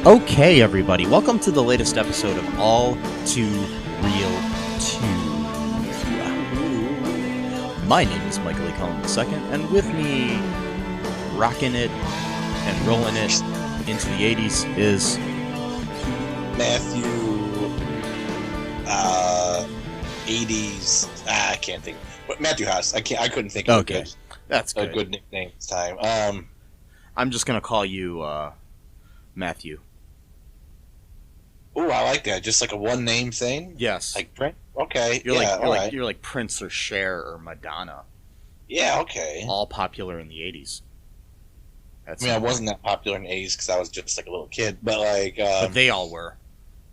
Okay, everybody, welcome to the latest episode of All2ReelToo. My name is Michael Lee Cullen II, and with me, rocking it and rolling it into the 80s is... Matthew, 80s, I can't think. But Matthew Haas, I couldn't think of That's a good. good nickname this time. I'm just going to call you, Matthew. Oh, I like that. Just like a one-name thing? Yes. Like Brent? Okay, You're like Prince or Cher or Madonna. Yeah, okay. All popular in the 80s. I wasn't that popular in the 80s because I was just like a little kid, but like... but they all were.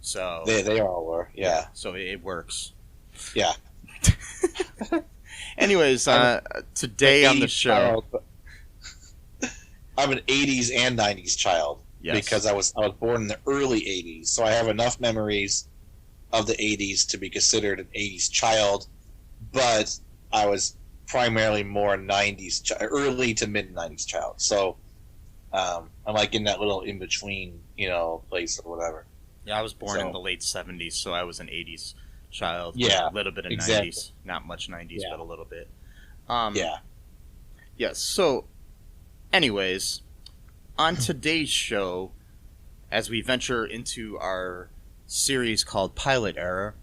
So They all were, yeah. So it works. Yeah. Anyways, today on the show... I'm an 80s and 90s child. Yes. Because I was born in the early 80s, so I have enough memories of the 80s to be considered an 80s child, but I was primarily more 90s, early to mid 90s child. So I'm like in that little in between, place or whatever. Yeah, I was born in the late 70s, so I was an 80s child. Yeah, a little bit of exactly. 90s, not much 90s, but a little bit. Yeah. Yes. So, anyways. On today's show, as we venture into our series called Pilot Era,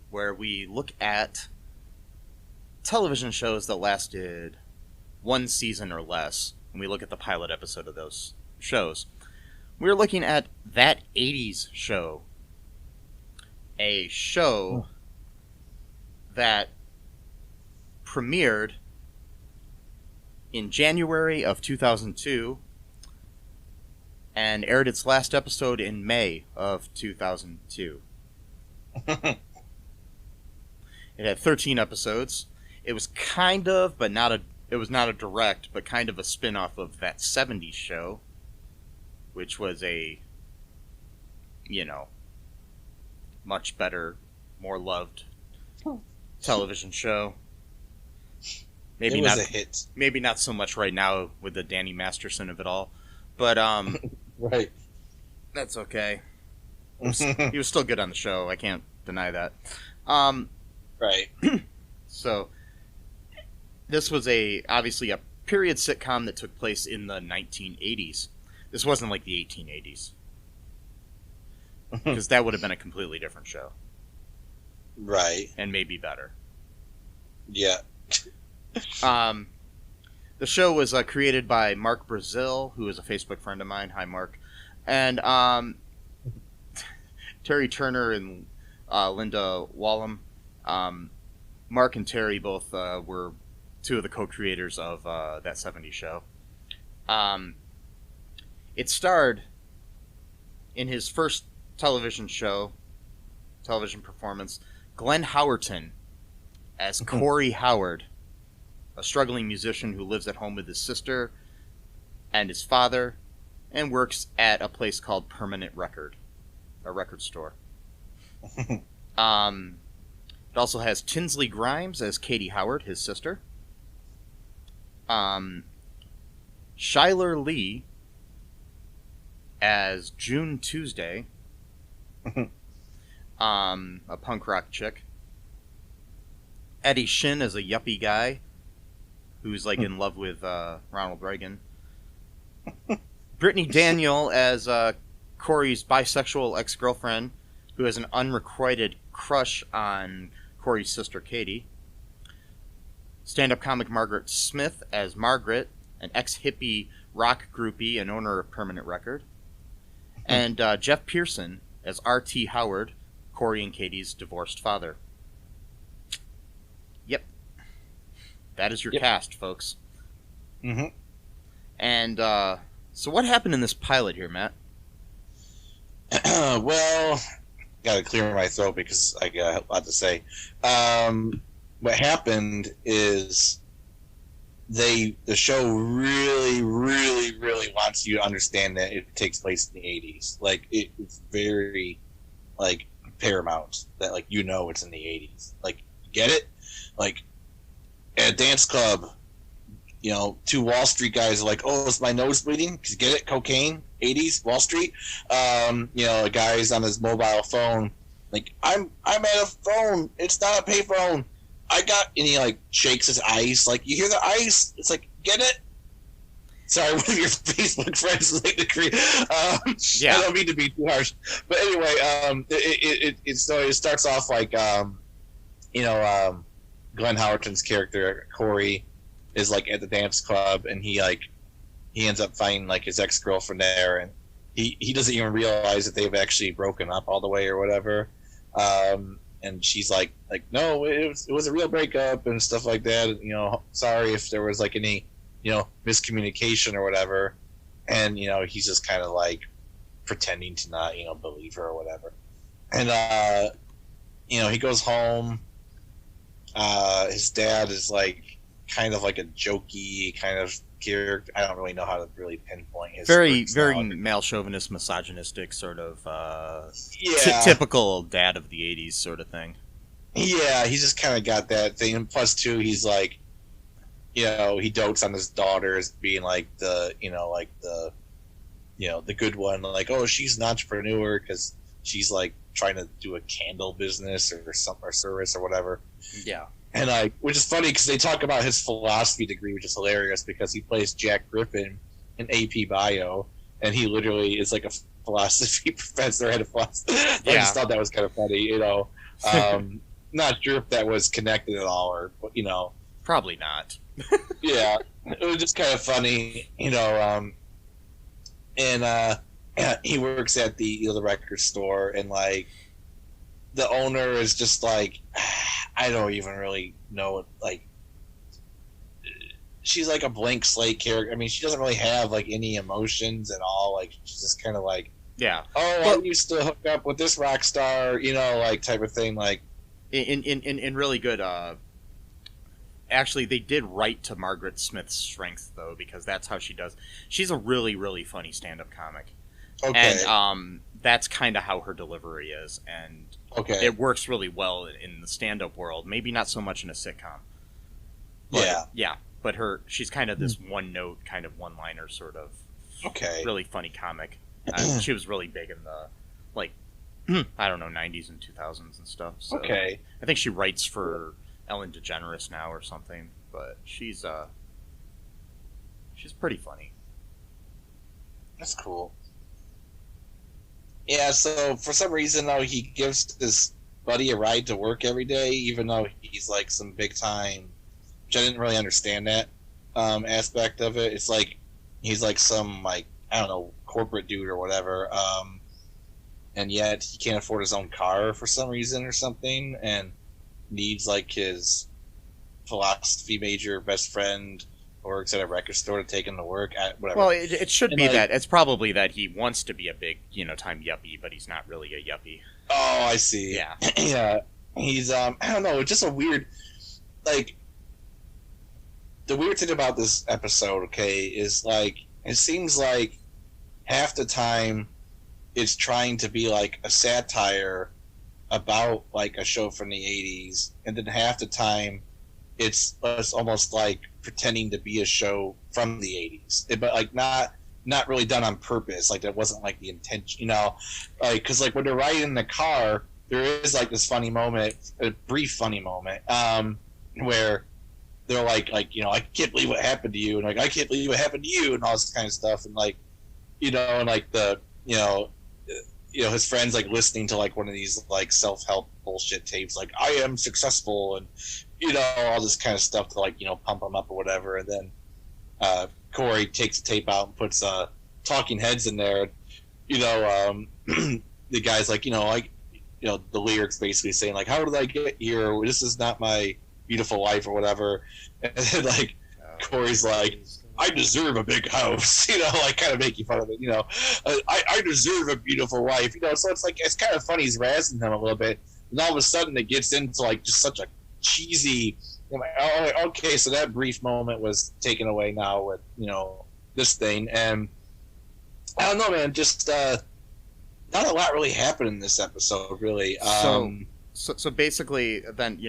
where we look at television shows that lasted one season or less, and we look at the pilot episode of those shows, we're looking at That 80s Show, a show that premiered in January of 2002, and aired its last episode in May of 2002. It had 13 episodes. It was it was not a direct, but kind of a spin-off of That 70s Show, which was a, much better, more loved television show. Maybe it was not a hit. Maybe not so much right now with the Danny Masterson of it all. But, right. That's okay. He was still good on the show. I can't deny that. Right. So, this was obviously a period sitcom that took place in the 1980s. This wasn't like the 1880s. Because that would have been a completely different show. Right. And maybe better. Yeah. The show was created by Mark Brazil, who is a Facebook friend of mine. Hi, Mark. And Terry Turner and Linda Wallum. Mark and Terry both were two of the co-creators of That 70s Show. It starred in his first television performance, Glenn Howerton as Corey Howard, a struggling musician who lives at home with his sister and his father, and works at a place called Permanent Record, a record store. It also has Tinsley Grimes as Katie Howard, his sister. Chyler Leigh as June Tuesday, a punk rock chick. Eddie Shin as a yuppie guy who's like in love with Ronald Reagan. Brittany Daniel as Corey's bisexual ex-girlfriend who has an unrequited crush on Corey's sister Katie. Stand-up comic Margaret Smith as Margaret, an ex-hippie rock groupie and owner of Permanent Record. And Geoff Pierson as R.T. Howard, Corey and Katie's divorced father. Yep. That is your cast, folks. Mm-hmm. And so what happened in this pilot here, Matt? Well, got to clear my throat because I got a lot to say. What happened is the show really, really, really wants you to understand that it takes place in the 80s. Like, it's very, like, paramount that, like, it's in the 80s. Like, you get it? Like, at a dance club, two Wall Street guys are like, oh, is my nose bleeding? Because get it? Cocaine, 80s, Wall Street. A guy's on his mobile phone, like, I'm at a phone. It's not a payphone. And he, like, shakes his ice. Like, you hear the ice? It's like, get it? Sorry, one of your Facebook friends is like the Yeah. I don't mean to be too harsh. But anyway, it starts off like, Glenn Howerton's character, Corey, is, like, at the dance club, and he ends up finding, like, his ex-girlfriend there, and he doesn't even realize that they've actually broken up all the way or whatever. And she's like, no, it was a real breakup and stuff like that. Sorry if there was, like, any, miscommunication or whatever. And, he's just kind of, like, pretending to not, believe her or whatever. And, he goes home. His dad is, like, kind of like a jokey kind of character. I don't really know how to really pinpoint his very male chauvinist, misogynistic sort of typical dad of the 80s sort of thing. Yeah, he's just kind of got that thing. And plus, too, he's like, he dotes on his daughter as being like the good one. Like, oh, she's an entrepreneur because she's, like, trying to do a candle business or something, or service or whatever. Yeah. And which is funny because they talk about his philosophy degree, which is hilarious because he plays Jack Griffin in AP Bio, and he literally is like a philosophy professor at a philosophy. I just thought that was kind of funny, Not sure if that was connected at all, or probably not. Yeah, it was just kind of funny, And he works at the record store, and, like, the owner is just like, I don't even really know, like, she's like a blank slate character. I mean, she doesn't really have, like, any emotions at all. Like, she's just kind of like, yeah. Oh, I used to hook up with this rock star, like, type of thing. Like, in really good. Actually, they did write to Margaret Smith's strength, though, because that's how she does. She's a really, really funny stand-up comic. Okay. And that's kind of how her delivery is, and it works really well in the stand-up world. Maybe not so much in a sitcom. But, yeah. But she's kind of this one-note, kind of one-liner sort of really funny comic. She was really big in the, like, I don't know, 90s and 2000s and stuff. So I think she writes for Ellen DeGeneres now or something, but she's pretty funny. That's cool. Yeah, so for some reason, though, he gives his buddy a ride to work every day, even though he's, like, some big time, which I didn't really understand that aspect of it. It's like he's like some, like, I don't know, corporate dude or whatever, and yet he can't afford his own car for some reason or something, and needs, like, his philosophy major best friend works at a record store to take him to work at whatever. Well, it should be that it's probably that he wants to be a big, time yuppie, but he's not really a yuppie. Oh, I see. Yeah. Yeah. He's I don't know, it's just a weird, like, the weird thing about this episode, is, like, it seems like half the time it's trying to be like a satire about, like, a show from the 80s, and then half the time it's almost like pretending to be a show from the 80s, but, like, not really done on purpose. Like, that wasn't, like, the intention, like, because, like, when they're riding in the car, there is, like, this funny moment, a brief funny moment, where they're like, I can't believe what happened to you, and, like, I can't believe what happened to you, and all this kind of stuff, and, like, and, like, the, his friends, like, listening to, like, one of these, like, self-help bullshit tapes, like, I am successful, and, all this kind of stuff to, like, pump them up or whatever. And then Corey takes the tape out and puts Talking Heads in there. The guy's like, the lyrics basically saying, like, how did I get here? This is not my beautiful life or whatever. And then, like, Corey's like, I deserve a big house, like kind of making fun of it, I deserve a beautiful wife, so it's like, it's kind of funny, he's razzing him a little bit, and all of a sudden it gets into like just such a cheesy, okay, so that brief moment was taken away now with, this thing, and I don't know, man, just, not a lot really happened in this episode, really. So basically, then,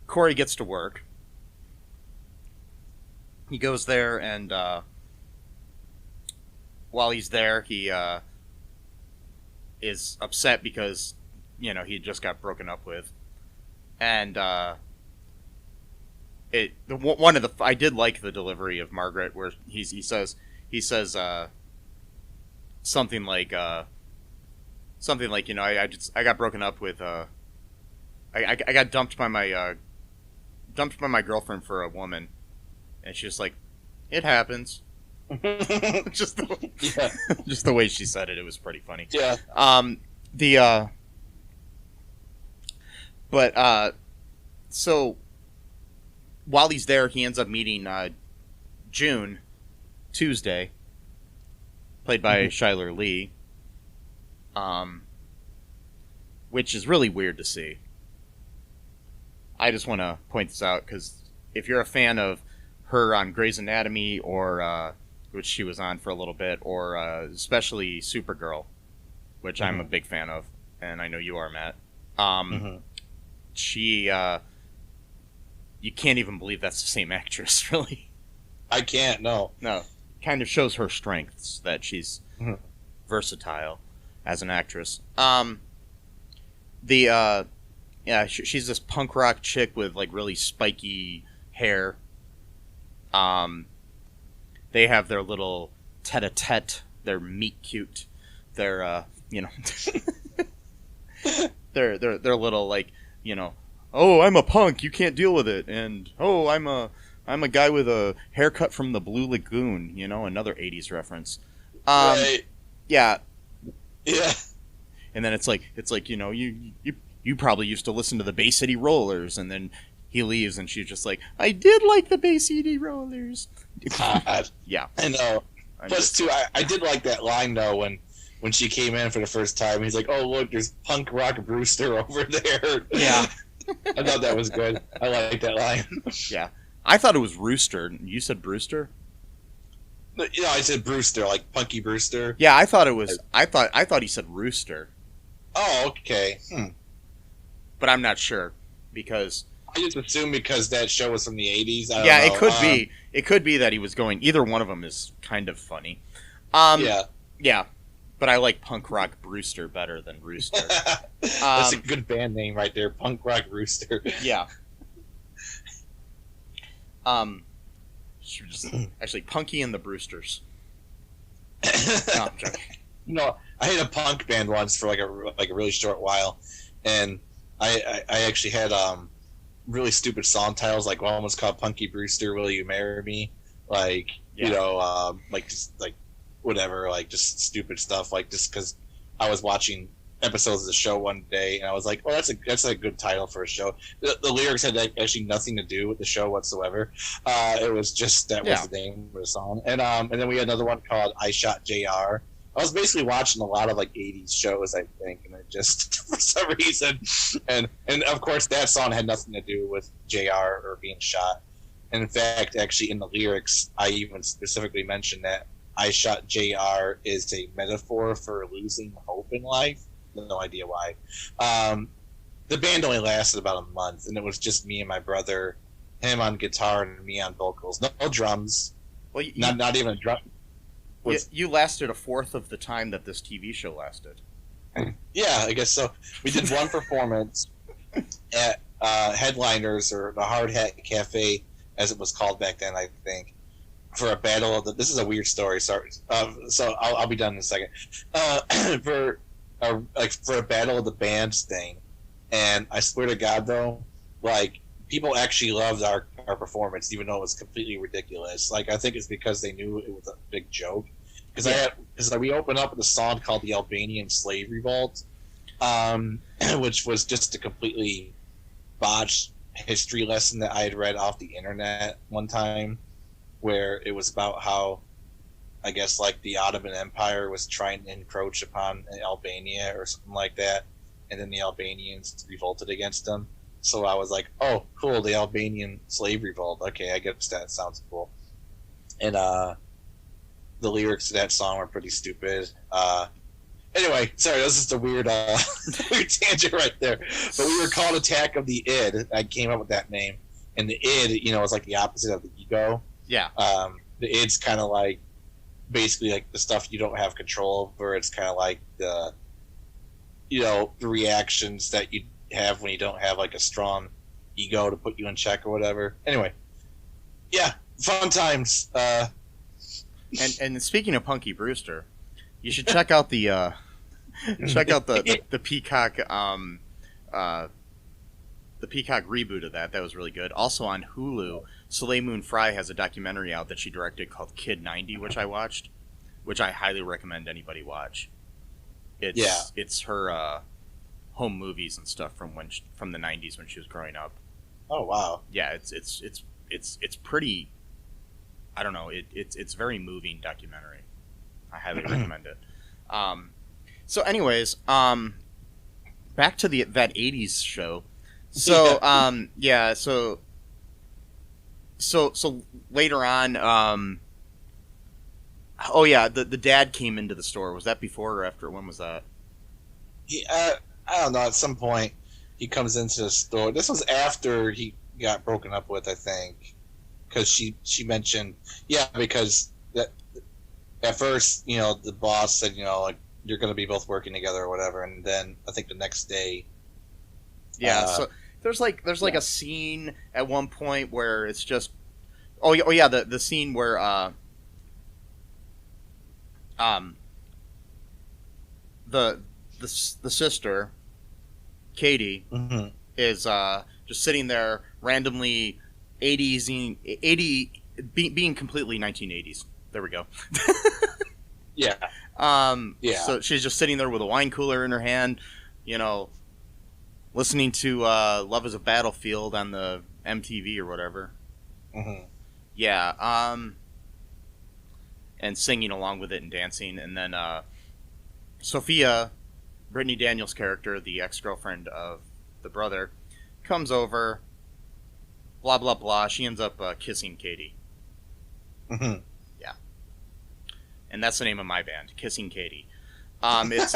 Corey gets to work. He goes there, and while he's there, he is upset because, he just got broken up with. And I did like the delivery of Margaret, where he says something like, I got broken up with, I got dumped by my girlfriend for a woman. And she's just like, it happens. just the way she said it, it was pretty funny. Yeah. So while he's there, he ends up meeting June Tuesday, played by Chyler Leigh, which is really weird to see. I just want to point this out because if you're a fan of her on Grey's Anatomy, or which she was on for a little bit, or especially Supergirl, which I'm a big fan of, and I know you are, Matt. She, you can't even believe that's the same actress, really. I can't, no. No, kind of shows her strengths, that she's versatile as an actress. She's this punk rock chick with like really spiky hair. They have their little tete-a-tete, their meet cute, their their little, like, oh, I'm a punk, you can't deal with it, and oh, I'm a guy with a haircut from the Blue Lagoon, another 80s reference. Right. Yeah. Yeah. And then it's like you probably used to listen to the Bay City Rollers, and then he leaves, and she's just like, I did like the Bay City Rollers. God. Yeah. I know. Plus, too, I did like that line, though, when she came in for the first time. He's like, oh, look, there's Punk Rock Brewster over there. Yeah. I thought that was good. I like that line. Yeah. I thought it was Rooster. You said Brewster? I said Brewster, like Punky Brewster. Yeah, I thought it was... I thought he said Rooster. Oh, okay. But I'm not sure, because... I just assumed because that show was from the 80s. I don't know. It could be. It could be that he was going... Either one of them is kind of funny. Yeah. Yeah. But I like Punk Rock Brewster better than Rooster. That's a good band name right there, Punk Rock Rooster. Yeah. Actually, Punky and the Brewsters. No, I'm joking. I had a punk band once for like a really short while, and I actually had really stupid song titles. Like one was called Punky Brewster, Will You Marry Me? Like just like whatever, like just stupid stuff. Like just because I was watching episodes of the show one day, and I was like, "Oh, that's a good title for a show." The lyrics had actually nothing to do with the show whatsoever. It was just that was the name of the song. And then we had another one called "I Shot Jr." I was basically watching a lot of like '80s shows, I think, and it just for some reason, and of course that song had nothing to do with JR or being shot. And in fact, actually in the lyrics, I even specifically mentioned that "I Shot JR" is a metaphor for losing hope in life. No idea why. The band only lasted about a month, and it was just me and my brother, him on guitar and me on vocals. No drums. Well, not even a drum. You lasted a fourth of the time that this TV show lasted. Yeah, I guess so. We did one performance at Headliners, or the Hard Hat Cafe, as it was called back then, I think, for a battle of the... This is a weird story, sorry. So I'll be done in a second. For a battle of the bands thing, and I swear to God, though, like, people actually loved our performance, even though it was completely ridiculous. Like, I think it's because they knew it was a big joke. Because we opened up with a song called "The Albanian Slave Revolt," which was just a completely botched history lesson that I had read off the internet one time. where it was about how, I guess, like the Ottoman Empire was trying to encroach upon Albania or something like that, and then the Albanians revolted against them. So I was like, oh, cool, the Albanian slave revolt. Okay, I guess that sounds cool. And the lyrics to that song were pretty stupid. Anyway, sorry, this is a weird, weird tangent right there. But we were called Attack of the Id. I came up with that name. And the id, is like the opposite of the ego. Yeah. The id's kind of like basically like the stuff you don't have control over. It's kind of like the reactions that you have when you don't have like a strong ego to put you in check or whatever. Anyway, yeah, fun times. And speaking of Punky Brewster, you should check out the the Peacock the Peacock reboot of that. That was really good. Also on Hulu, Soleil Moon Frye has a documentary out that she directed called Kid 90, which I watched, which I highly recommend anybody watch. It's her home movies and stuff from the 90s when she was growing up. Oh wow. Yeah, it's pretty, I don't know, it's very moving documentary. I highly recommend it. So anyways, back to that 80s show. So so later on, the dad came into the store. Was that before or after? When was that? I don't know. At some point, he comes into the store. This was after he got broken up with, I think, because she mentioned, because that at first, the boss said, like, you're going to be both working together or whatever, and then I think the next day. Yeah, so there's a scene at one point where it's just the scene where the sister Katie is just sitting there randomly being completely 1980s. There we go. Yeah. So she's just sitting there with a wine cooler in her hand, listening to Love is a Battlefield on the MTV or whatever. Mm-hmm. Yeah. And singing along with it and dancing. And then Sophia, Brittany Daniel's character, the ex-girlfriend of the brother, comes over. Blah, blah, blah. She ends up kissing Katie. Mm-hmm. Yeah. And that's the name of my band, Kissing Katie. It's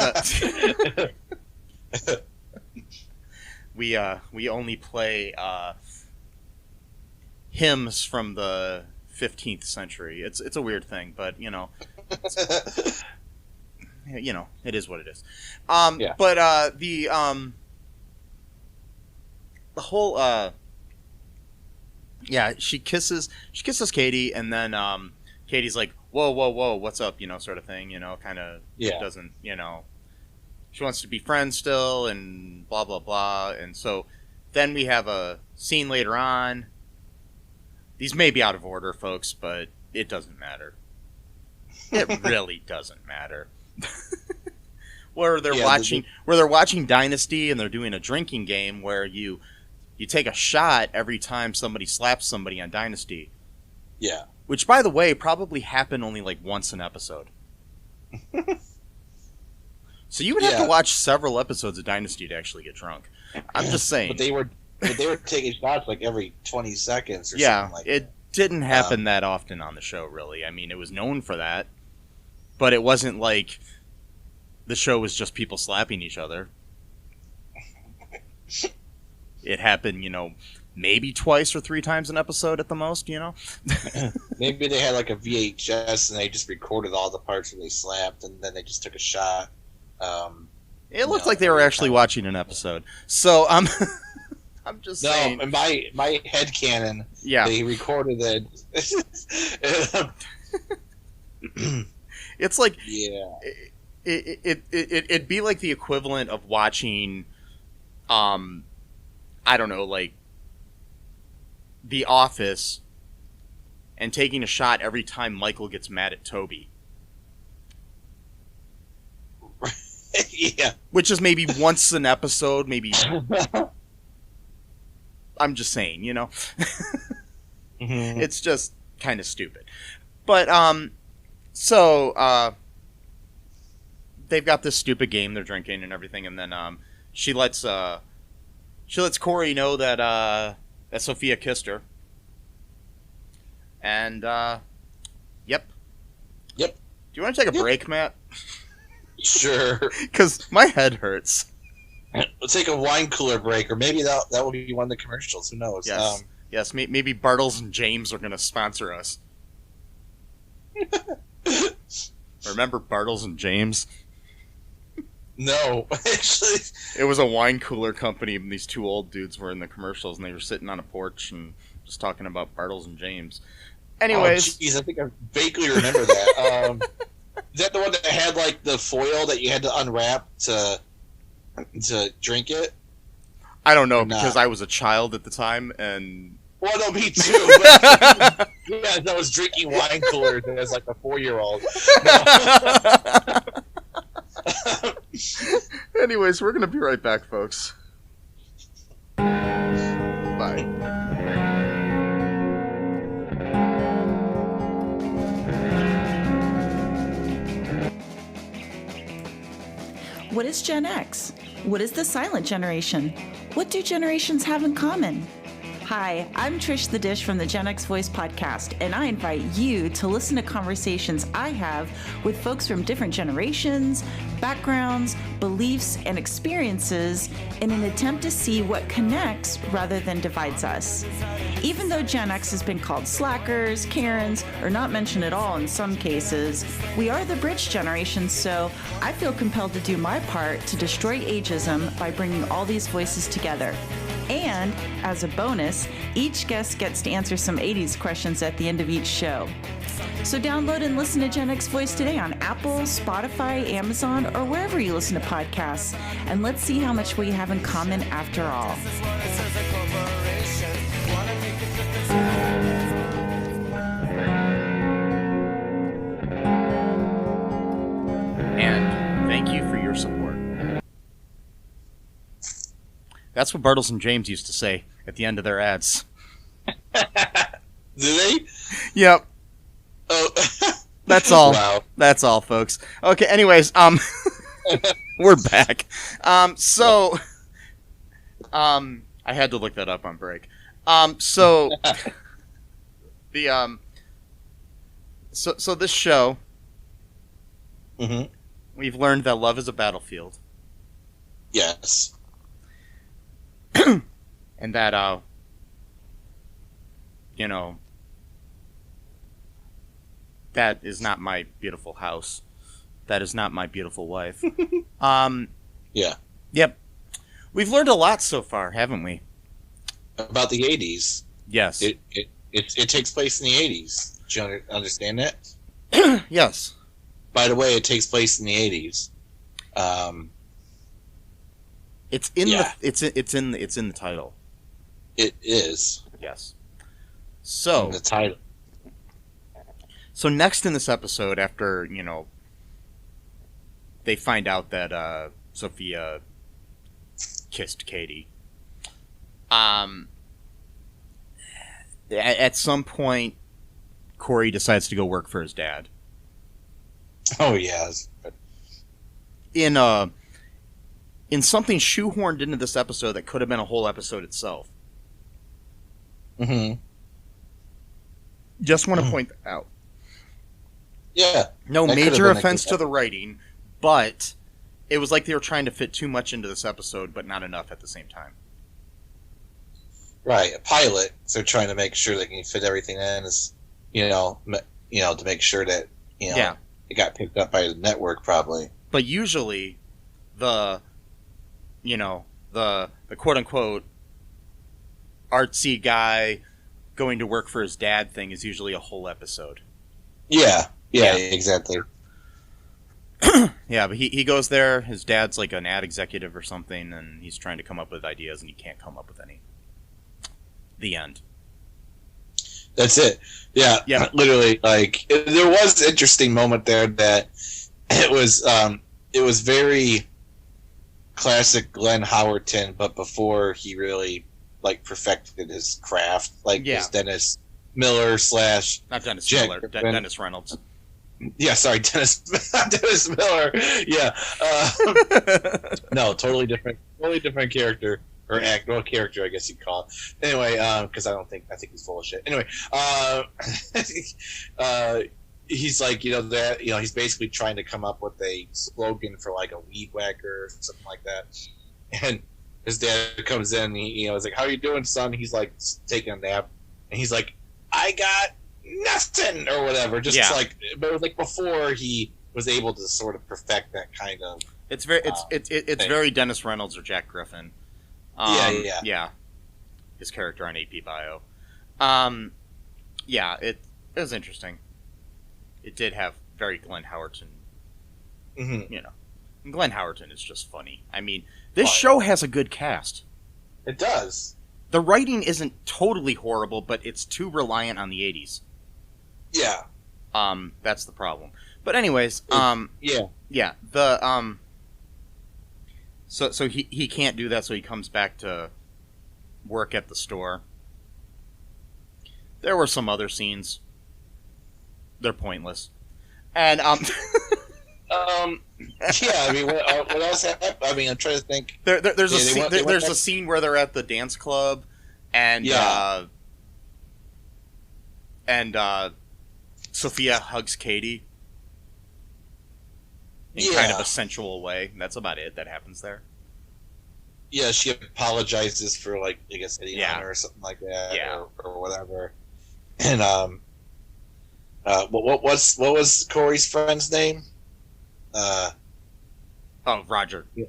we only play hymns from the 15th century. It's a weird thing, but it is what it is. But the whole she kisses Katie, and then Katie's like, whoa, what's up, sort of thing, kind of doesn't, she wants to be friends still, and blah, blah, blah. And so then we have a scene later on. These may be out of order, folks, but it doesn't matter. It really doesn't matter. Where they're watching Dynasty, and they're doing a drinking game where you take a shot every time somebody slaps somebody on Dynasty. Yeah. Which, by the way, probably happened only like once an episode. So you would have to watch several episodes of Dynasty to actually get drunk. I'm just saying. But they were taking shots like every 20 seconds or something like that. It didn't happen that often on the show, really. I mean, it was known for that. But it wasn't like the show was just people slapping each other. It happened, maybe twice or three times an episode at the most, Maybe they had like a VHS and they just recorded all the parts where they slapped, and then they just took a shot. It looked like they were actually watching an episode. So I'm just saying. No, in my headcanon, they recorded it. It's like it'd be like the equivalent of watching, I don't know, like The Office, and taking a shot every time Michael gets mad at Toby. Yeah. Which is maybe once an episode, maybe. I'm just saying, Mm-hmm. It's just kind of stupid. But so they've got this stupid game. They're drinking and everything, and then she lets Corey know that Sophia kissed her. And yep. Do you want to take a break, Matt? Sure. Because my head hurts. We'll take a wine cooler break, or maybe that will be one of the commercials. Who knows? Yes. Maybe Bartles and James are going to sponsor us. Remember Bartles and James? No, actually. It was a wine cooler company, and these two old dudes were in the commercials, and they were sitting on a porch and just talking about Bartles and James. Anyways. Oh, jeez, I think I vaguely remember that. Is that the one that had, like, the foil that you had to unwrap to drink it? I don't know, because I was a child at the time, and... Well, no, me too. But, yeah, I was drinking wine coolers as, like, a 4-year-old. No. Anyways, we're going to be right back, folks. Bye. What is Gen X? What is the silent generation? What do generations have in common? Hi, I'm Trish the Dish from the Gen X Voice podcast, and I invite you to listen to conversations I have with folks from different generations, backgrounds, beliefs, and experiences in an attempt to see what connects rather than divides us. Even though Gen X has been called slackers, Karens, or not mentioned at all in some cases, we are the bridge generation, so I feel compelled to do my part to destroy ageism by bringing all these voices together. And, as a bonus, each guest gets to answer some 80s questions at the end of each show. So download and listen to Gen X Voice today on Apple, Spotify, Amazon, or wherever you listen to podcasts. And let's see how much we have in common after all. And thank you for your support. That's what Bartles and James used to say at the end of their ads. Do they? Yep. Oh. That's all. Wow. That's all, folks. Okay, anyways, we're back. So I had to look that up on break. So this show, we've learned that love is a battlefield. Yes. And that, that is not my beautiful house. That is not my beautiful wife. Yeah. Yep. We've learned a lot so far, haven't we? About the 80s. Yes. It takes place in the 80s. Do you understand that? Yes. By the way, it takes place in the 80s. It's in the title. It is. Yes. So in the title. So next in this episode, after they find out that Sophia kissed Katie, at some point, Corey decides to go work for his dad. Oh yes. In something shoehorned into this episode that could have been a whole episode itself. Mm-hmm. Just want to point that out. Yeah. No major offense to the writing, but it was like they were trying to fit too much into this episode, but not enough at the same time. Right, a pilot. So they're trying to make sure they can fit everything in, as to make sure that it got picked up by the network, probably. But usually, the quote unquote artsy guy going to work for his dad thing is usually a whole episode. Yeah, exactly. Yeah, but he goes there, his dad's like an ad executive or something, and he's trying to come up with ideas, and he can't come up with any. The end. That's it. Yeah, literally, like, there was an interesting moment there that it was very classic Glenn Howerton, but before he really, like, perfected his craft, like his dentist Miller slash not Dennis Jack Miller, Griffin. Dennis Reynolds. Yeah, sorry, Dennis Miller. Yeah, no, totally different character or character, I guess you'd call it. Anyway, because I think he's full of shit. Anyway, he's like, he's basically trying to come up with a slogan for like a weed whacker or something like that, and his dad comes in and he's like, "How you doing, son?" He's like taking a nap, and he's like, "I got nothing," or whatever. Just like, but it was like before he was able to sort of perfect that kind of. It's very Dennis Reynolds or Jack Griffin. Yeah. His character on AP Bio. It was interesting. It did have very Glenn Howerton. Mm-hmm. And Glenn Howerton is just funny. I mean, this show has a good cast. It does. The writing isn't totally horrible, but it's too reliant on the 80s. Yeah. That's the problem. But anyways, yeah. So he can't do that, so he comes back to work at the store. There were some other scenes. They're pointless. And yeah, I mean, what else happened? I mean, I'm trying to think. There's a scene where they're at the dance club, and Sophia hugs Katie in kind of a sensual way. That's about it that happens there. Yeah, she apologizes for, like, I guess, hitting on her or something like that, or whatever. And what was Corey's friend's name? Roger. Yeah.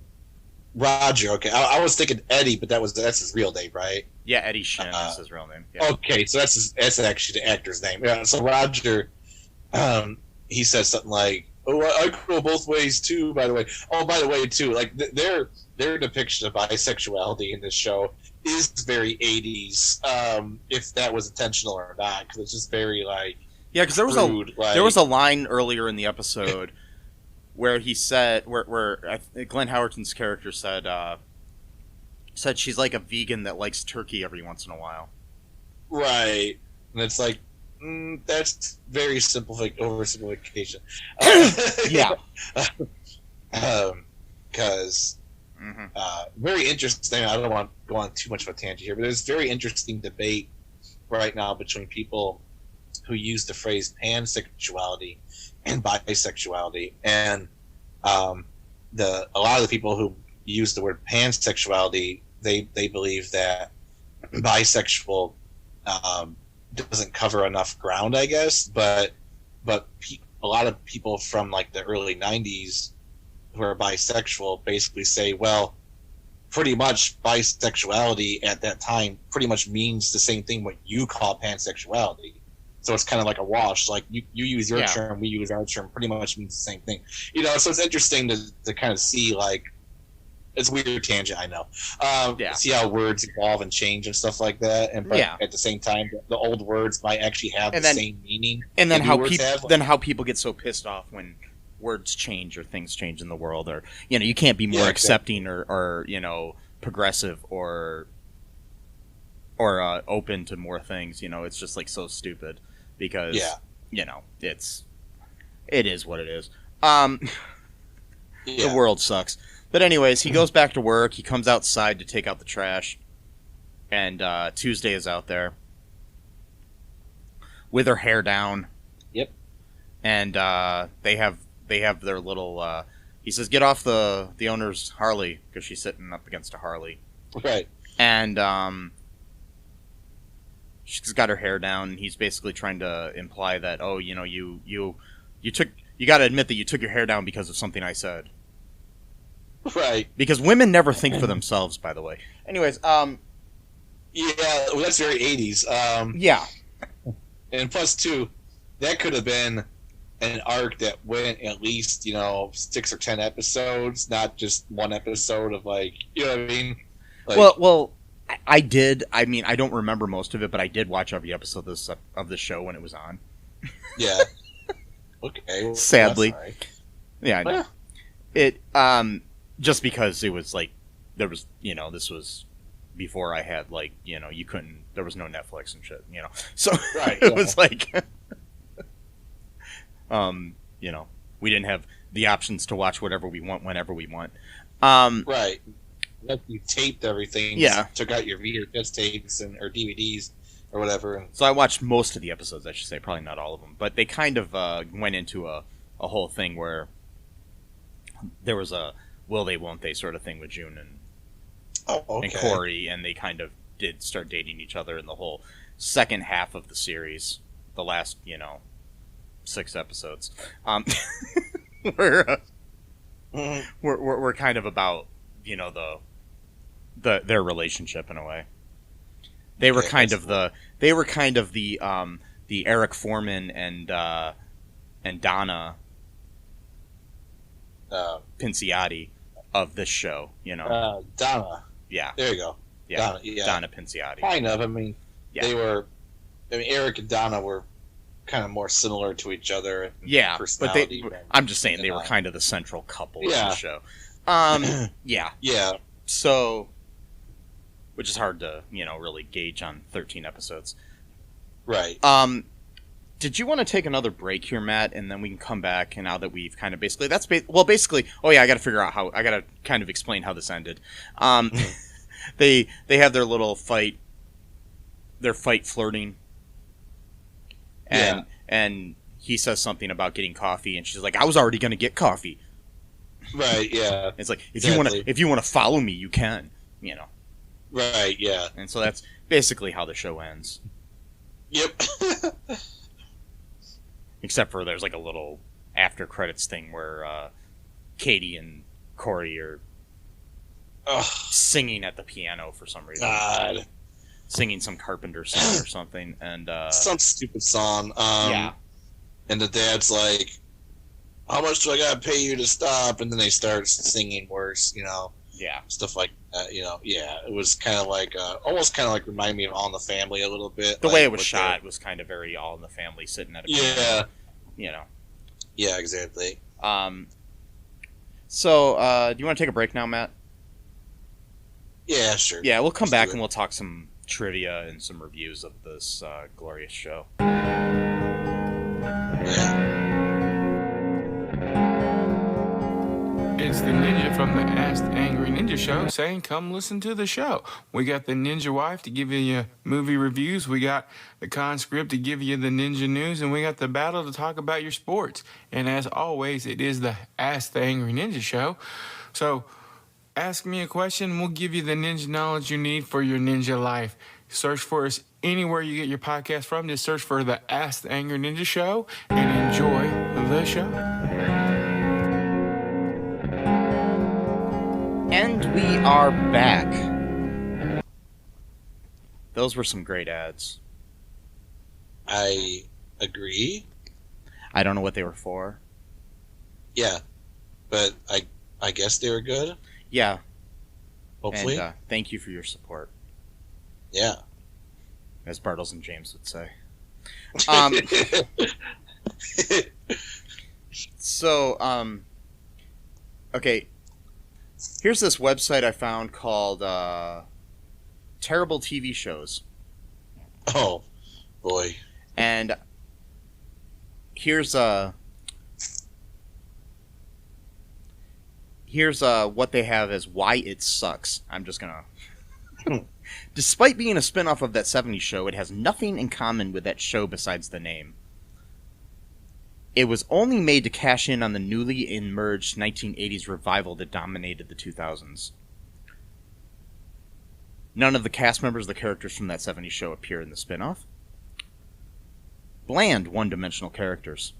Roger. Okay, I was thinking Eddie, but that's his real name, right? Yeah, Eddie Shin is his real name. Yeah. Okay, so that's actually the actor's name. Yeah. So Roger, he says something like, "Oh, I go both ways too." By the way, too, like their depiction of bisexuality in this show is very 80s, if that was intentional or not, because it's just very like because there was a line earlier in the episode where he said where Glenn Howerton's character said she's like a vegan that likes turkey every once in a while. Right, and it's like that's very oversimplification. Because. Very interesting. I don't want to go on too much of a tangent here, but there's very interesting debate right now between people who use the phrase pansexuality and bisexuality, and a lot of the people who use the word pansexuality, they believe that bisexual doesn't cover enough ground, I guess, but a lot of people from like the early 90s who are bisexual basically say, well, pretty much bisexuality at that time pretty much means the same thing what you call pansexuality. So it's kind of like a wash. Like you use your term, we use our term, pretty much means the same thing. So it's interesting to kind of see, like, it's a weird tangent, I know. See how words evolve and change and stuff like that. But at the same time, the old words might actually have same meaning. And then how people get so pissed off when words change or things change in the world, or you can't be more accepting or progressive or open to more things. It's just like so stupid because it is what it is. The world sucks. But anyways, he goes back to work. He comes outside to take out the trash, and Tuesday is out there with her hair down. Yep. And they have their little. He says, "Get off the owner's Harley," because she's sitting up against a Harley. Right. And she's got her hair down, and he's basically trying to imply that, you got to admit that you took your hair down because of something I said. Right. Because women never think for themselves, by the way. Anyways, yeah, well, that's very 80s. Yeah. And plus, too, that could have been an arc that went at least, 6 or 10 episodes, not just one episode of, like, you know what I mean? Like, well, I did. I mean, I don't remember most of it, but I did watch every episode of the show when it was on. Yeah. Okay. Well, sadly. Right. Yeah, I know. It, just because it was like, there was, this was before I had, like, you know, there was no Netflix and shit, you know. So Right, it was like, you know, we didn't have the options to watch whatever we want whenever we want. Right. Like you taped everything. Yeah. Took out your VHS tapes or DVDs or whatever. And So I watched most of the episodes, I should say, probably not all of them, but they kind of went into a whole thing where there was a will they, won't they sort of thing with June and Corey, and they kind of did start dating each other in the whole second half of the series, the last, you know, 6 episodes. We're kind of about, you know, their relationship in a way. They were kind of the Eric Foreman and Donna Pinciotti of this show, you know. Donna. Yeah. There you go. Yeah. Donna Pinciotti. Kind of. I mean, Yeah. Eric and Donna were kind of more similar to each other. In Yeah, personality I'm just saying they were kind of the central couple of the show. Yeah. Yeah. So, which is hard to, you know, really gauge on 13 episodes. Right. Did you want to take another break here, Matt, and then we can come back? And now that we've kind of basically, oh yeah, I got to figure out how. I got to kind of explain how this ended. They have their little fight. Their fight flirting. And he says something about getting coffee, and she's like, "I was already going to get coffee." Right. Yeah. It's like if you want to follow me, you can. You know. Right. Yeah. And so that's basically how the show ends. Yep. Except for there's like a little after credits thing where Katie and Corey are singing at the piano for some reason. God. Singing some Carpenter song or something, and some stupid song. Yeah. And the dad's like, "How much do I gotta pay you to stop?" And then they start singing worse, you know. Yeah. Stuff like that, you know. Yeah, it was kind of like, almost kind of like reminded me of All in the Family a little bit. The way it was shot was kind of very All in the Family, sitting at a piano, you know. Yeah, exactly. So, do you want to take a break now, Matt? Yeah, sure. Yeah, we'll come back and we'll talk some trivia and some reviews of this glorious show. Yeah. It's the ninja from the Ask the Angry Ninja Show saying, come listen to the show. We got the ninja wife to give you your movie reviews. We got the conscript to give you the ninja news. And we got the battle to talk about your sports. And as always, it is the Ask the Angry Ninja Show. So ask me a question. We'll give you the ninja knowledge you need for your ninja life. Search for us anywhere you get your podcast from. Just search for the Ask the Angry Ninja Show and enjoy the show. And we are back. Those were some great ads. I agree. I don't know what they were for. Yeah, but I guess they were good. Yeah. Hopefully. And thank you for your support. Yeah. As Bartles and James would say. So, okay. Here's this website I found called Terrible TV Shows. Oh, boy. And here's what they have as Why It Sucks. I'm just gonna... Despite being a spin-off of that 70s show, it has nothing in common with that show besides the name. It was only made to cash in on the newly emerged 1980s revival that dominated the 2000s. None of the cast members of the characters from that 70s show appear in the spin-off. Bland, one-dimensional characters.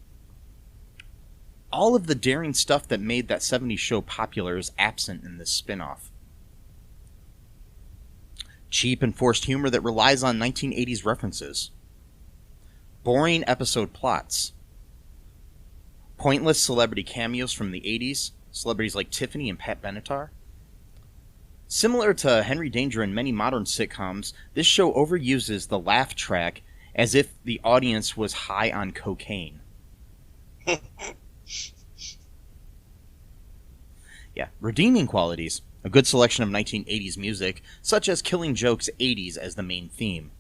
All of the daring stuff that made that 70s show popular is absent in this spin-off. Cheap and forced humor that relies on 1980s references. Boring episode plots. Pointless celebrity cameos from the 80s, celebrities like Tiffany and Pat Benatar. Similar to Henry Danger and many modern sitcoms, this show overuses the laugh track as if the audience was high on cocaine. Yeah, redeeming qualities. a good selection of 1980s music, such as Killing Joke's 80s as the main theme.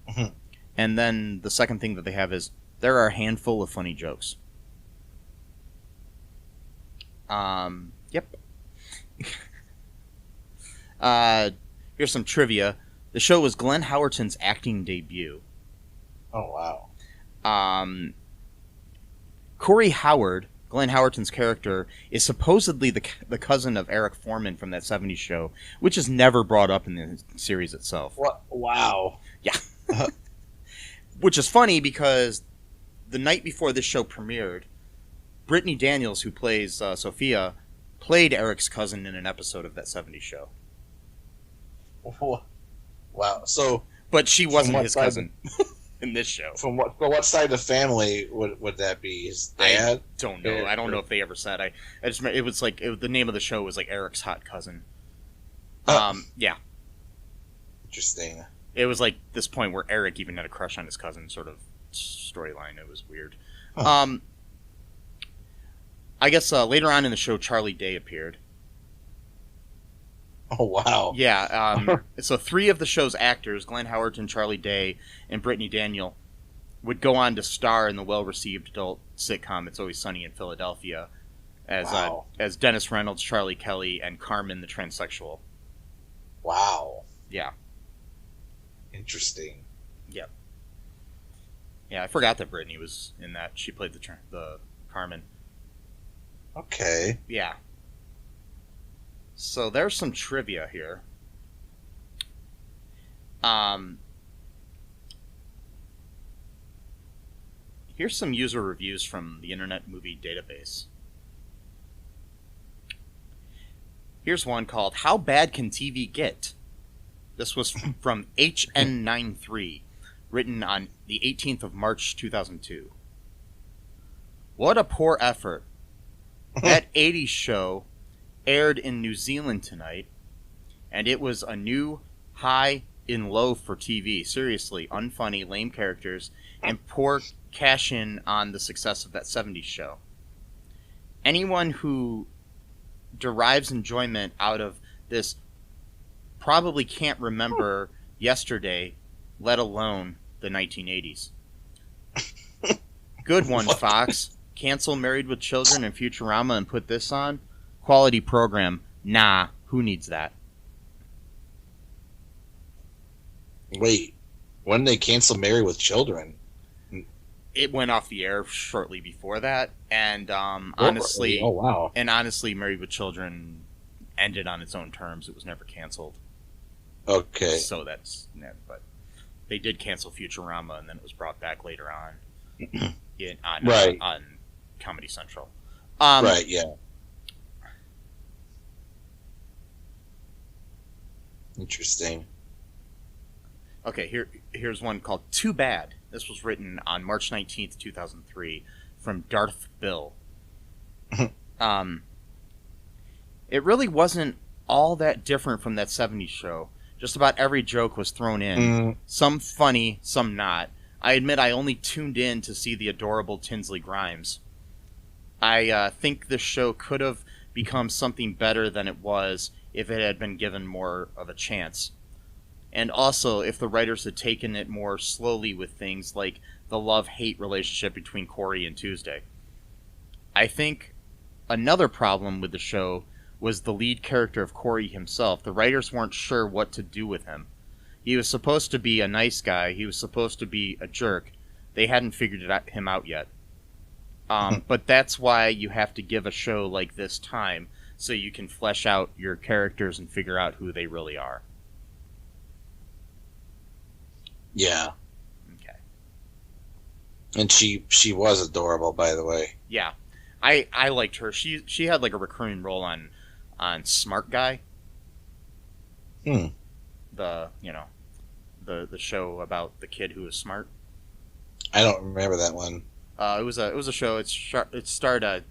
Mhm. And then the second thing that they have is there are a handful of funny jokes. Yep. Here's some trivia. The show was Glenn Howerton's acting debut. Oh, wow. Corey Howard, Glenn Howerton's character, is supposedly the cousin of Eric Foreman from that 70s show, which is never brought up in the series itself. What? Wow. Yeah. Which is funny because the night before this show premiered, Brittany Daniels, who plays Sophia, played Eric's cousin in an episode of that 70s show. Wow. So, but she wasn't his cousin in this show. From what side of the family would that be? His dad? I don't know. I don't know if they ever said. I just remember it was like the name of the show was like Eric's hot cousin. Yeah. Interesting. It was like this point where Eric even had a crush on his cousin, sort of storyline. It was weird. Huh. I guess later on in the show, Chyler Leigh appeared. Oh, wow. Yeah. So 3 of the show's actors, Glenn Howerton, Chyler Leigh, and Brittany Daniel, would go on to star in the well-received adult sitcom It's Always Sunny in Philadelphia as Dennis Reynolds, Charlie Kelly, and Carmen the transsexual. Wow. Yeah. Interesting. Yep. Yeah, I forgot that Brittany was in that. She played the Carmen. Okay. Yeah. So there's some trivia here. Here's some user reviews from the Internet Movie Database. Here's one called How Bad Can TV Get? This was from HN93, written on the 18th of March 2002. What a poor effort. That 80s show aired in New Zealand tonight, and it was a new high in low for TV. Seriously, unfunny, lame characters, and poor cash-in on the success of that 70s show. Anyone who derives enjoyment out of this probably can't remember yesterday, let alone the 1980s. Good one, Fox. Cancel Married with Children and Futurama and put this on? Quality program. Nah, who needs that? Wait, when did they cancel Married with Children? It went off the air shortly before that, and honestly, oh wow, and honestly, Married with Children ended on its own terms. It was never canceled. Okay, so that's but they did cancel Futurama, and then it was brought back later on. On Comedy Central. Right, yeah. Interesting. Okay, here's one called Too Bad. This was written on March 19th, 2003, from Darth Bill. It really wasn't all that different from that 70s show. Just about every joke was thrown in. Some funny, some not. I admit I only tuned in to see the adorable Tinsley Grimes. I think this show could have become something better than it was if it had been given more of a chance. And also, if the writers had taken it more slowly with things like the love-hate relationship between Corey and Tuesday. I think another problem with the show was the lead character of Corey himself. The writers weren't sure what to do with him. He was supposed to be a nice guy. He was supposed to be a jerk. They hadn't figured him out yet. But that's why you have to give a show like this time, so you can flesh out your characters and figure out who they really are. Yeah. Okay. And she was adorable, by the way. Yeah. I liked her. She had like a recurring role on Smart Guy. The show about the kid who was smart. I don't remember that one. It was a show. It starred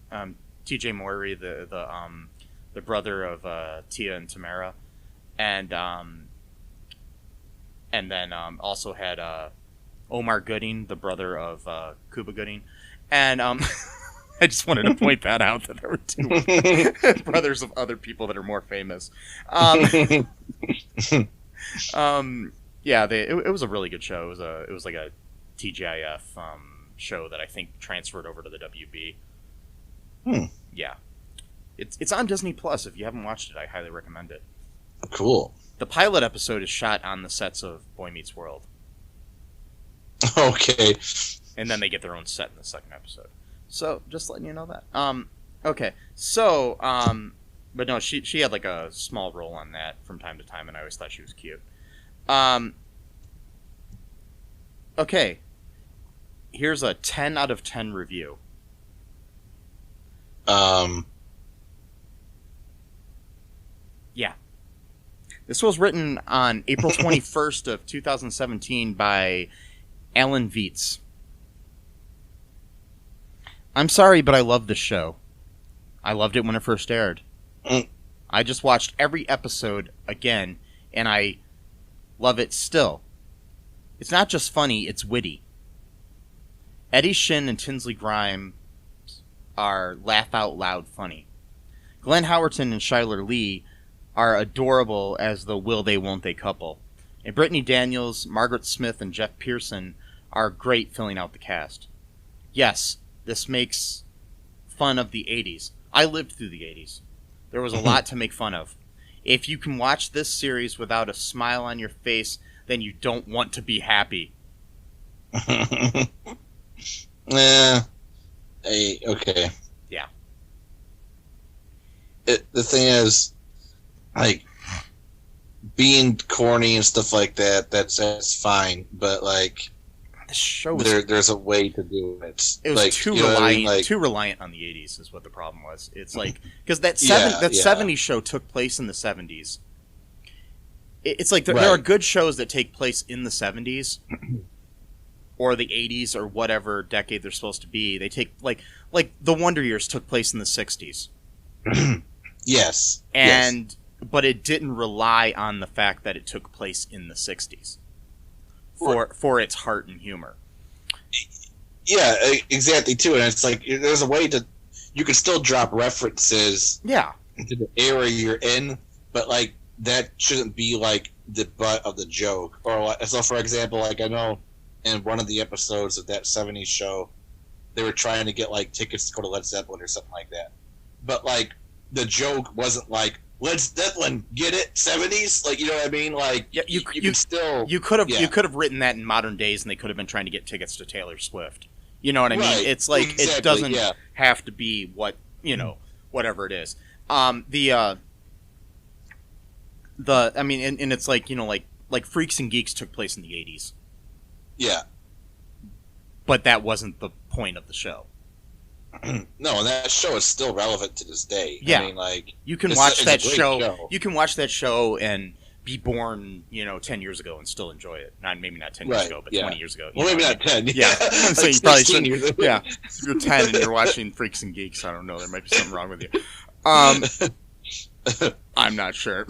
T.J. Mowry, the brother of Tia and Tamara, and then also had Omar Gooding, the brother of Cuba Gooding, and I just wanted to point that out, that there were two brothers of other people that are more famous. Yeah, it was a really good show. It was like a TGIF show that I think transferred over to the WB. Yeah, it's on Disney Plus. If you haven't watched it, I highly recommend it. Cool. The pilot episode is shot on the sets of Boy Meets World. Okay. And then they get their own set in the second episode. So, just letting you know that. Okay. So, but no, she had like a small role on that from time to time, and I always thought she was cute. Okay. Here's a 10 out of 10 review. Yeah. This was written on April 21st of 2017 by Alan Vietz. I'm sorry, but I love this show. I loved it when it first aired. I just watched every episode again, and I love it still. It's not just funny, it's witty. Eddie Shin and Tinsley Grimes are laugh-out-loud funny. Glenn Howerton and Chyler Leigh are adorable as the will-they-won't-they couple. And Brittany Daniels, Margaret Smith, and Geoff Pierson are great filling out the cast. Yes, this makes fun of the 80s. I lived through the 80s. There was a lot to make fun of. If you can watch this series without a smile on your face, then you don't want to be happy. Okay. Yeah. The thing is, like, being corny and stuff like that, that's fine. But, like, the show was, there's a way to do it. It was like, too you know reliant, what I mean? Like, too reliant on the 80s is what the problem was. It's like, because that 70s show took place in the 70s. It's like there are good shows that take place in the 70s or the 80s or whatever decade they're supposed to be. They take like the Wonder Years took place in the 60s. Yes. But it didn't rely on the fact that it took place in the 60s for its heart and humor. Yeah, exactly too. And it's like there's a way to you can still drop references into the era you're in, but like that shouldn't be like the butt of the joke. Or so, for example, like I know in one of the episodes of that 70s show, they were trying to get like tickets to go to Led Zeppelin or something like that. But like the joke wasn't like Led Zeppelin, get it? 70s? Like, you know what I mean? Like, yeah, you could have written that in modern days, and they could have been trying to get tickets to Taylor Swift. You know what I mean? It's like it doesn't have to be what whatever it is. And it's like like Freaks and Geeks took place in the 80s. Yeah, but that wasn't the point of the show. No, and that show is still relevant to this day. Yeah, I mean, like you can watch that show. You can watch that show and be born, 10 years ago and still enjoy it. Maybe not 10 years ago, but 20 years ago. Well, maybe not 10. Yeah, so you probably shouldn't. Yeah, if you're 10 and you're watching Freaks and Geeks, I don't know. There might be something wrong with you. I'm not sure.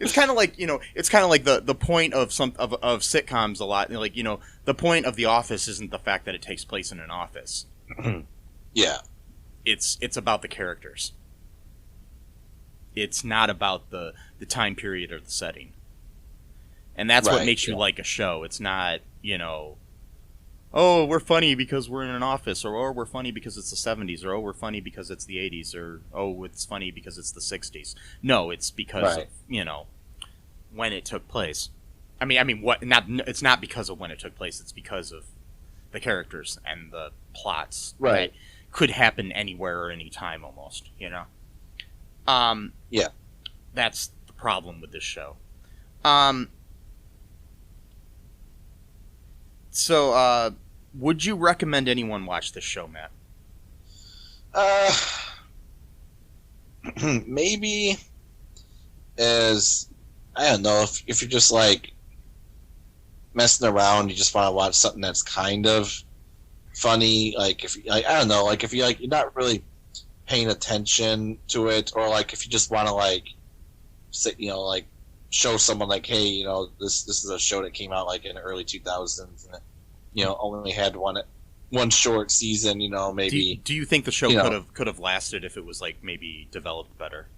It's kind of like the point of of sitcoms a lot. Like the point of The Office isn't the fact that it takes place in an office. Yeah, it's about the characters. It's not about the time period or the setting, and that's what makes you like a show. It's not oh, we're funny because we're in an office, or oh, we're funny because it's the 70s, or oh, we're funny because it's the 80s, or oh, it's funny because it's the 60s. No, it's because of, when it took place. I mean, it's not because of when it took place. It's because of the characters and the plots that could happen anywhere or any time, almost. Yeah, that's the problem with this show. So, would you recommend anyone watch this show, Matt? Maybe as, I don't know, if you're just like messing around, you just want to watch something that's kind of funny, like if I don't know, like if you're not really paying attention to it, or like if you just want to like say, like show someone like, hey, this is a show that came out like in the early 2000s and it, only had one one short season, maybe. Do you think the show could have lasted if it was like maybe developed better?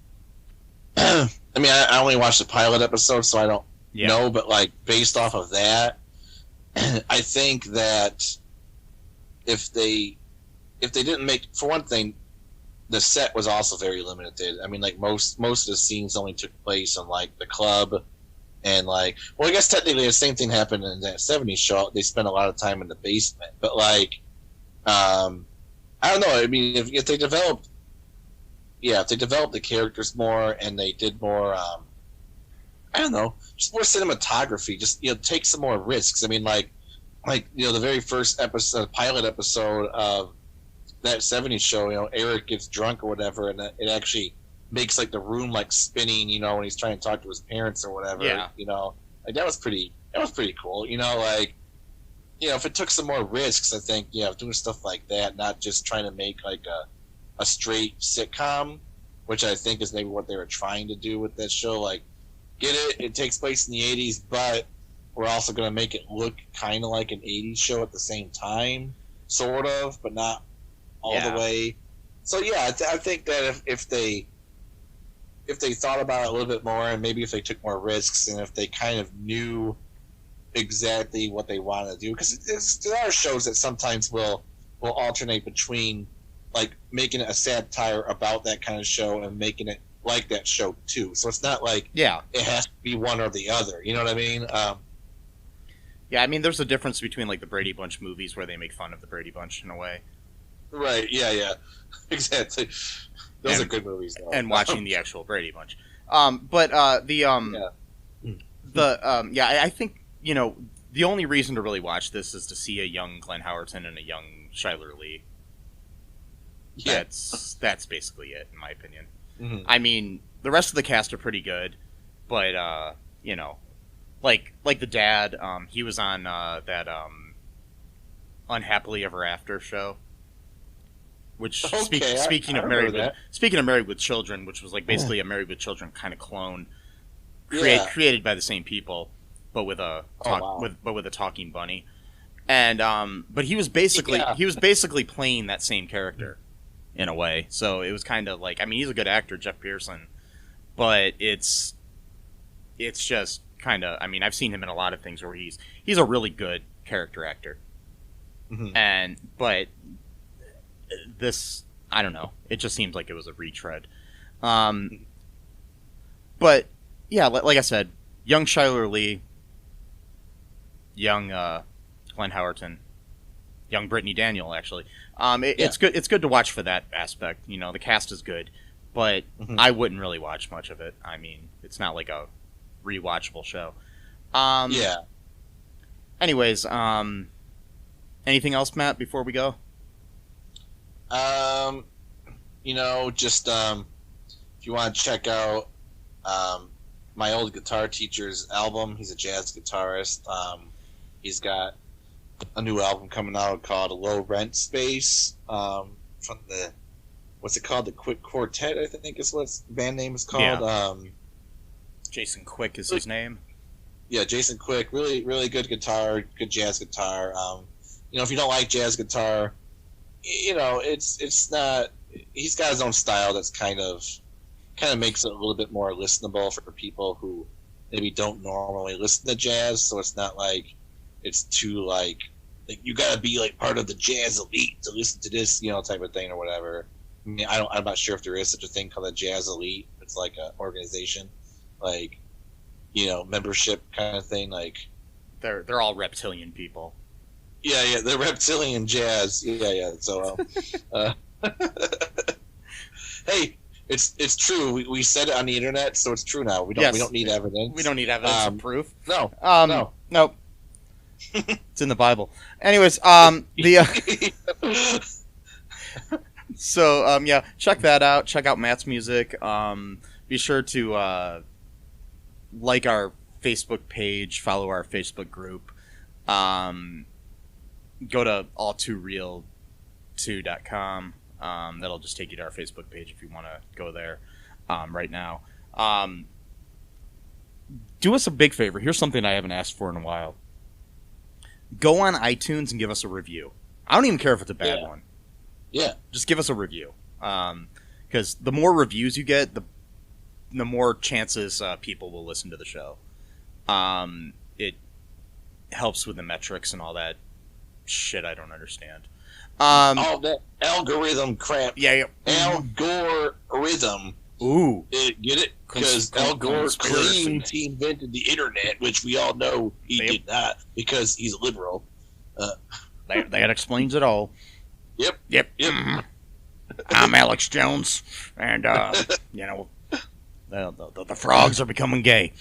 I mean, I only watched the pilot episode, so I don't know. But like based off of that, I think that if they didn't make, for one thing, the set was also very limited. I mean, like most of the scenes only took place in like the club, and like, well, I guess technically the same thing happened in that '70s show. They spent a lot of time in the basement, but like, I don't know. I mean, if they developed, if they developed the characters more and they did more, I don't know, just more cinematography. Just take some more risks. I mean, like the very first episode, pilot episode of that '70s show, Eric gets drunk or whatever, and it actually makes like the room like spinning, when he's trying to talk to his parents or whatever. Like that was pretty cool. If it took some more risks, I think doing stuff like that, not just trying to make like a straight sitcom, which I think is maybe what they were trying to do with that show. Like, get it? It takes place in the '80s, but we're also going to make it look kind of like an '80s show at the same time, sort of, but not all the way. So I think that if they thought about it a little bit more, and maybe if they took more risks, and if they kind of knew exactly what they want to do, because there are shows that sometimes will alternate between like making it a satire about that kind of show and making it like that show too. So it's not like it has to be one or the other. You know what I mean? I mean, there's a difference between like the Brady Bunch movies where they make fun of the Brady Bunch in a way. Right. Yeah. Exactly. Those are good movies, though. And watching the actual Brady Bunch. I think the only reason to really watch this is to see a young Glenn Howerton and a young Chyler Leigh. Yeah. That's basically it, in my opinion. Mm-hmm. I mean, the rest of the cast are pretty good, but like the dad, he was on that Unhappily Ever After show. Which speaking of Married with Children, which was like basically a Married with Children kind of clone, created by the same people, but with a talking bunny, and but he was basically playing that same character in a way. So it was kind of like, I mean, he's a good actor, Geoff Pierson, but it's just kind of, I mean, I've seen him in a lot of things where he's a really good character actor, but this, I don't know, it just seems like it was a retread. But yeah, like I said, young Chyler Leigh, young Glenn Howerton, young Brittany Daniel, actually. It's good. It's good to watch for that aspect. The cast is good, but I wouldn't really watch much of it. I mean, it's not like a rewatchable show. Anyways, anything else, Matt, before we go? Just if you want to check out my old guitar teacher's album, he's a jazz guitarist. He's got a new album coming out called Low Rent Space, from the, what's it called? The Quick Quartet, I think is what the band name is called. Yeah. Jason Quick is his name. Yeah, Jason Quick, really, really good guitar, good jazz guitar. If you don't like jazz guitar, it's not. He's got his own style that's kind of makes it a little bit more listenable for people who maybe don't normally listen to jazz. So it's not like it's too like you got to be like part of the jazz elite to listen to this, type of thing or whatever. I mean, I'm not sure if there is such a thing called a jazz elite. It's like an organization, like membership kind of thing. Like they're all reptilian people. Yeah, the reptilian jazz. Yeah. So, hey, it's true. We said it on the internet, so it's true now. We don't need evidence. We don't need evidence or proof. No. Nope. It's in the Bible. Anyways, so check that out. Check out Matt's music. Be sure to like our Facebook page, follow our Facebook group. Go to All2ReelToo.com. That'll just take you to our Facebook page if you want to go there right now. Do us a big favor. Here's something I haven't asked for in a while. Go on iTunes and give us a review. I don't even care if it's a bad Yeah. one. Yeah. Just give us a review. Because the more reviews you get, the more chances people will listen to the show. It helps with the metrics and all that shit I don't understand. All that algorithm crap. Yeah. Algorithm. Ooh. Get it? Because Al Gore claims he invented the internet, which we all know he did not, because he's a liberal. That explains it all. Yep. Mm-hmm. I'm Alex Jones, and the frogs are becoming gay.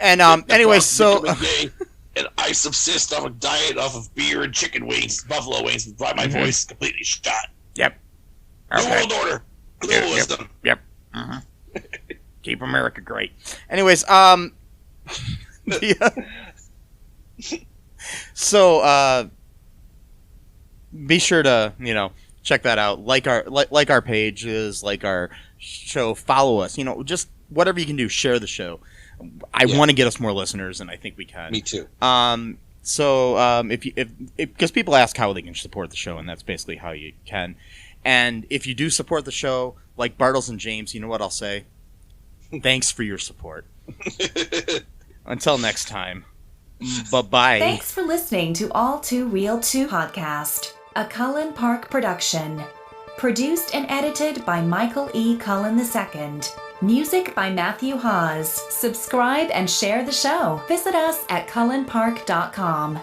And anyway, so gay, and I subsist on a diet off of beer and chicken wings, buffalo wings, why my voice is completely shot. Yep. New World Order. Globalism. Yep. Mm-hmm. Keep America great. Anyways, so be sure to check that out. Like our pages, like our show, follow us. Just whatever you can do, share the show. I want to get us more listeners, and I think we can. Me too. So if because people ask how they can support the show, and that's basically how you can. And if you do support the show, like Bartles and James, you know what I'll say? Thanks for your support. Until next time. Bye-bye. Thanks for listening to All2ReelToo podcast, a Cullen Park production. Produced and edited by Michael E. Cullen II. Music by Matthew Hawes. Subscribe and share the show. Visit us at cullenpark.com.